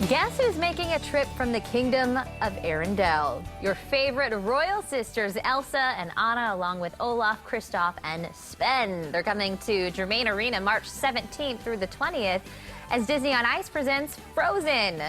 Guess who's making a trip from the kingdom of Arendelle? Your favorite royal sisters, Elsa and Anna, along with Olaf, Kristoff, and Sven. They're coming to Germain Arena March 17th through the 20th as Disney on Ice presents Frozen.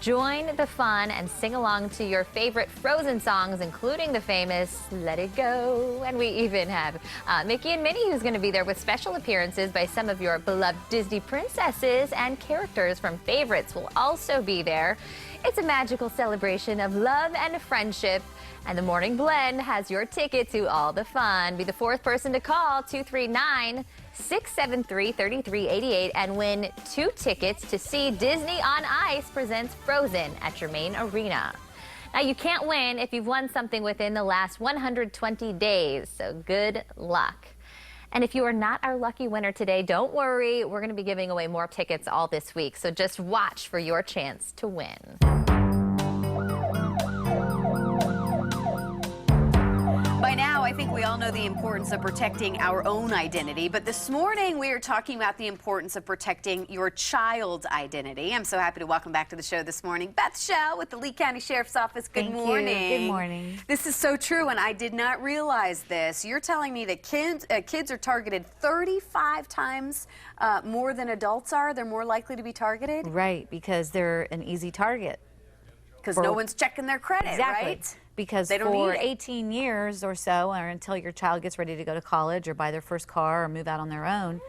Join the fun and sing along to your favorite Frozen songs, including the famous Let It Go. And we even have Mickey and Minnie, who's going to be there with special appearances by some of your beloved Disney princesses, and characters from favorites will also be there. It's a magical celebration of love and friendship. And the Morning Blend has your ticket to all the fun. Be the fourth person to call 239-673-3388 and win 2 tickets to see Disney on Ice presents Frozen at Germain Arena. Now, you can't win if you've won something within the last 120 days, so good luck. And if you are not our lucky winner today, don't worry. We're going to be giving away more tickets all this week, so just watch for your chance to win. By now, I think we all know the importance of protecting our own identity, but this morning we are talking about the importance of protecting your child's identity. I'm so happy to welcome back to the show this morning Beth Shell with the Lee County Sheriff's Office. Good morning. Thank you. Good morning. This is so true, and I did not realize this. You're telling me that kids are targeted 35 times more than adults are? They're more likely to be targeted? Right, because they're an easy target. Because no one's checking their credit, exactly. Right? Because they don't for need 18 years or so, or until your child gets ready to go to college or buy their first car or move out on their own,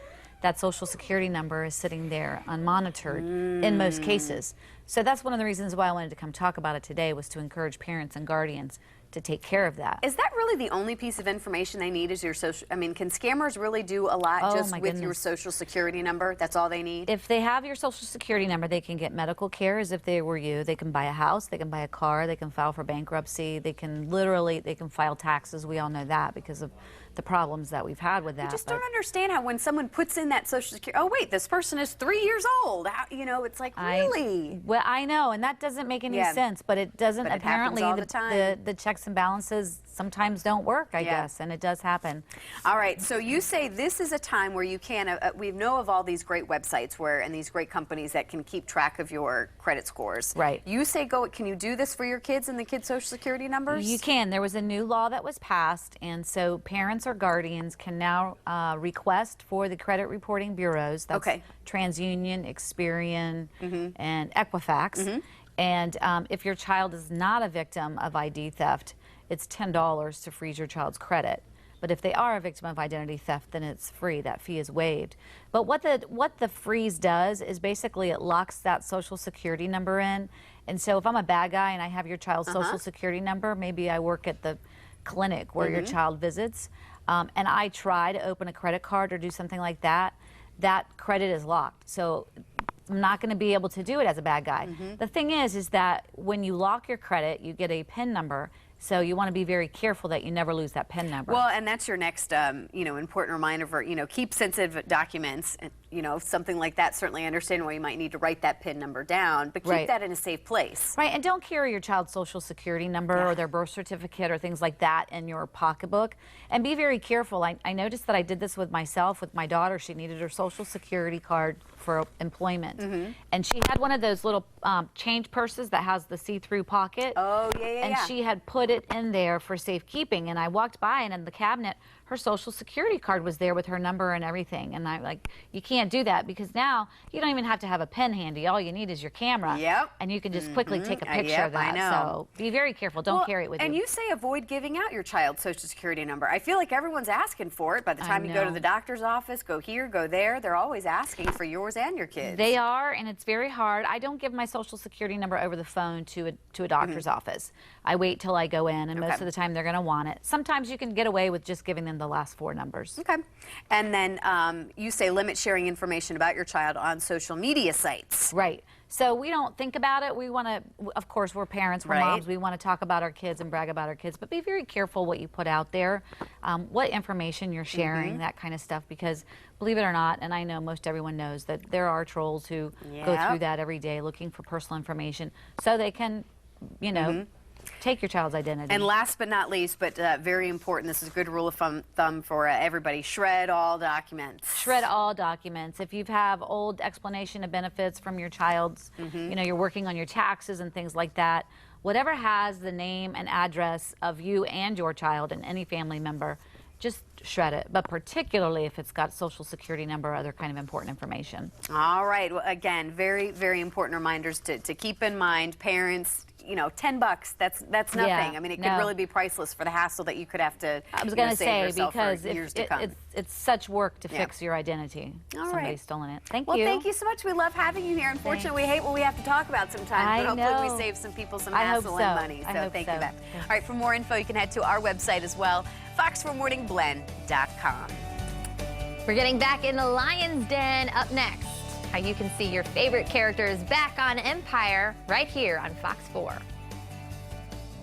that Social Security number is sitting there unmonitored in most cases. So that's one of the reasons why I wanted to come talk about it today, was to encourage parents and guardians to take care of that. Is that really the only piece of information they need, is your social? I mean, can scammers really do a lot just with your Social Security number? That's all they need? If they have your Social Security number, they can get medical care as if they were you. They can buy a house, they can buy a car, they can file for bankruptcy, they can file taxes. We all know that because of the problems that we've had with that. I just don't understand how when someone puts in that Social Security, oh wait, this person is 3 years old. How, you know, it's like, really? Well, I know, and that doesn't make any sense, but it doesn't. But apparently, all the time. The checks and balances sometimes don't work, I guess, and it does happen. All right, so you say this is a time where you can, we know of all these great websites and these great companies that can keep track of your credit scores. Right. You say can you do this for your kids and the kids' Social Security numbers? You can. There was a new law that was passed, and so parents or guardians can now request for the credit reporting bureaus. That's TransUnion, Experian, and Equifax. And if your child is not a victim of ID theft, it's $10 to freeze your child's credit. But if they are a victim of identity theft, then it's free. That fee is waived. But what the freeze does is basically it locks that Social Security number in. And so if I'm a bad guy and I have your child's Social Security number, maybe I work at the clinic where your child visits, and I try to open a credit card or do something like that, that credit is locked. So I'm not going to be able to do it as a bad guy. The thing is that when you lock your credit, you get a PIN number. So you want to be very careful that you never lose that PIN number. Well, and that's your next, important reminder for, keep sensitive documents. And, something like that, certainly understand why you might need to write that PIN number down, but keep that in a safe place. Right, and don't carry your child's Social Security number or their birth certificate or things like that in your pocketbook. And be very careful. I noticed that I did this with myself, with my daughter. She needed her Social Security card for employment. And she had one of those little change purses that has the see-through pocket. Oh, And she had put it in there for safekeeping. And I walked by, and in the cabinet, her Social Security card was there with her number and everything. And I'm like, you can't do that, because now you don't even have to have a pen handy. All you need is your camera. And you can just quickly take a picture of that. I know. So be very careful. Don't carry it with you. And you say avoid giving out your child's Social Security number. I feel like everyone's asking for it. By the time you go to the doctor's office, go here, go there, they're always asking for yours and your kids. They are, and it's very hard. I don't give my Social Security number over the phone to a doctor's office. I wait till I go in, and most of the time they're going to want it. Sometimes you can get away with just giving them the last 4 numbers. Okay. And then you say limit sharing information about your child on social media sites. Right. So we don't think about it. We want to, of course, we're parents, we're moms. We want to talk about our kids and brag about our kids, but be very careful what you put out there, what information you're sharing, that kind of stuff, because believe it or not, and I know most everyone knows that there are trolls who go through that every day looking for personal information so they can, take your child's identity. And last but not least, but very important, this is a good rule of thumb for everybody, shred all documents. Shred all documents. If you have old explanation of benefits from your child's, you know, you're working on your taxes and things like that, whatever has the name and address of you and your child and any family member, just shred it, but particularly if it's got social security number or other kind of important information. All right. Well, again, very, very important reminders to keep in mind. Parents, you know, $10, that's nothing. Yeah, I mean, it could really be priceless for the hassle that you could have to I was going to say, because it's such work to fix your identity. All Somebody's right. stolen it. Thank you. you. Well, thank you so much. We love having you here. Unfortunately, we hate what we have to talk about sometimes, but hopefully we save some people some hassle and money. So thank you, Beth. All right, for more info, you can head to our website as well, fox4morningblend.com. We're getting back in the Lion's Den up next. How you can see your favorite characters back on Empire right here on Fox 4.